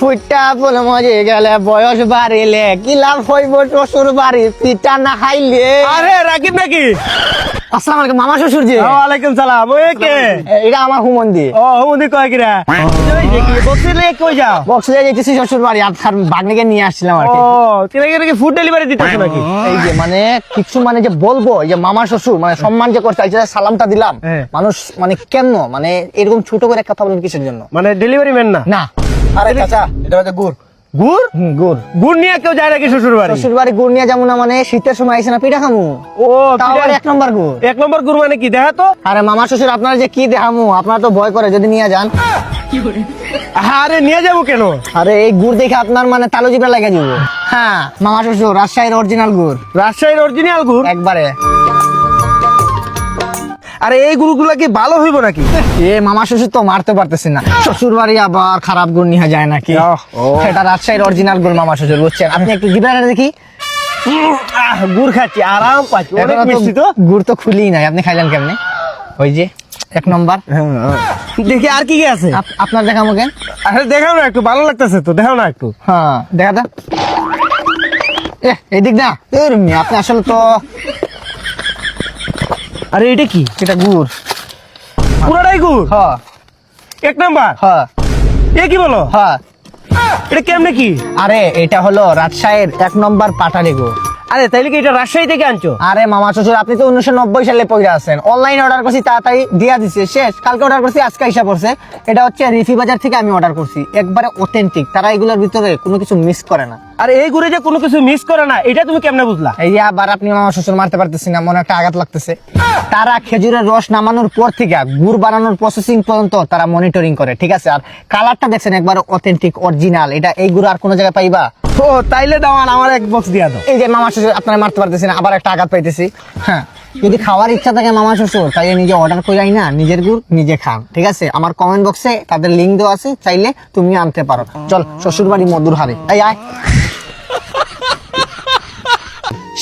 ফুটা বলে মজে গেলে বয়স বাড়িলে কি লাভ হইব শ্বশুর বাড়ি পিঠা না খাইলে। আরে রাকিব নাকি? আসসালামু আলাইকুম মামা শ্বশুর জি। ওয়ালাইকুম সালাম। ওই কে? এটা আমার হুমন্দি। ও হুমুদি কয় কিরা? ওই যে কি বক্সিলে কই যাও? বক্সে যেতেছি শ্বশুর বাড়ি আপনার ভাগ্নিকে নিয়ে আসছিলাম আর ও কি। কিরা কি ফুড ডেলিভারি দিতেছ নাকি? এই যে মানে কিছু মানে যে বলবো এই যে মামা শ্বশুর মানে সম্মান যে করতে এই যে সালামটা দিলাম হ্যাঁ। মানুষ মানে কেন মানে এরকম ছোট করে কথা বলেন কিসের জন্য? মানে ডেলিভারি ম্যান না? না আরে চাচা এটা হচ্ছে গুড়। গুড়? গুড় গুড় নিয়ে কেউ যায় নাকি শ্বশুর বাড়ি? শ্বশুর বাড়ি গুড় নিয়ে যাবো না মানে শীতের সময় আইসে না পিঠা খামু। ও তাও আবার 1 নম্বর গুড়। 1 নম্বর গুড় মানে কি দেখা তো? আরে মামা শ্বশুর আপনারা যে কি দেখামু আপনারা তো ভয় করে যদি নিয়ে যান। আরে নিয়ে যাবো কেন? আরে এই গুড় দেখে আপনার মানে তালু জিভে লাগে দিব। হ্যাঁ মামা শ্বশুর রাজশাহীর অরিজিনাল গুড় রাজশাহীর অরিজিনাল গুড়? একবারে। আরে এই গুড়গুলা কি ভালো হইব নাকি? এ মামা শ্বশুর তো মারতে পারতেছি না, শ্বশুর বাড়ি আবার খারাপ গুড় নিয়ে যায় নাকি? এটা রাজশাহীর অরিজিনাল গুড় মামা শ্বশুর বুঝছেন। আপনি একটু জিভে দেখি। গুড় খাচ্ছি আরাম পাচ্ছি, অনেক এখনো তো মিষ্টি তো। গুড় তো খুলি নাই, আপনি খাইলেন কেমনে? ওই যে 1 নম্বর। দেখি আর কি কি আছে। আপনার দেখামো কেন? আরে দেখাও না একটু, ভালো লাগতেছে তো, দেখাও না একটু। হ্যাঁ দেখা দা। এদিক না আপনি আসলে তো আরে এটা কি? এটা গুড়। পুরাটাই গুড়? হ্যাঁ 1 নাম্বার? হ্যাঁ এ কি বলো? হ্যাঁ। এটা কেমনে কি? আরে এটা হলো রাজশাহীর 1 নম্বর পাটালি গুড়। আরে তাইলে কি এটা রাজশাহী থেকে আনছো? আরে মামা শ্বশুর আপনি তো 1990 সালে পড়ে আছেন, অনলাইন অর্ডার করছি তাড়াতাড়ি দিয়া দিছে শেষ, কালকে অর্ডার করছি আজকে আইসা পড়ছে। এটা হচ্ছে রিফি বাজার থেকে আমি অর্ডার করছি, একবারে অথেন্টিক, তারা এগুলোর ভিতরে কোনো কিছু মিস করে না। আরে এই গুড়ে যে কোনো কিছু মিস করে না, এটা তুমি কেমনে বুঝলা? এই যে আবার আপনি মামা শ্বশুর মারতে পারতেছি না, মনে একটা আঘাত লাগতেছে। তারা খেজুরের রস নামানোর পর থেকে গুড় বানানোর প্রসেসিং পর্যন্ত তারা মনিটরিং করে, ঠিক আছে? আর কালারটা দেখছেন একবার অথেন্টিক অরিজিনাল, এটা এই গুড় আর কোনো জায়গায় পাইবা? ও তাইলে দাও, আর আমার 1 বক্স দিয়া দাও। এই যে মামা শ্বশুর আপনারা মারতে পারতেছি না, আবার একটা আঘাত পাইতেছি। হ্যাঁ যদি খাওয়ার ইচ্ছা থাকে মামা শ্বশুর তাইলে নিজে অর্ডার করে আই না, নিজের গুড় নিজে খান, ঠিক আছে? আমার কমেন্ট বক্সে তাদের লিঙ্ক দেওয়া আছে, চাইলে তুমি আনতে পারো। চল শ্বশুর বাড়ি মধুর হারে, এই আয়।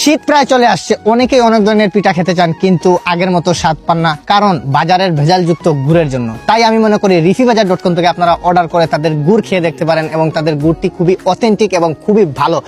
শীত প্রায় চলে আসছে, অনেকেই অনেক ধরনের পিঠা খেতে চান কিন্তু আগের মতো স্বাদ পান না, কারণ বাজারের ভেজালযুক্ত গুড়ের জন্য। তাই আমি মনে করি রিফিবাজার.com থেকে আপনারা অর্ডার করে তাদের গুড় খেয়ে দেখতে পারেন এবং তাদের গুড়টি খুবই অথেন্টিক এবং খুবই ভালো।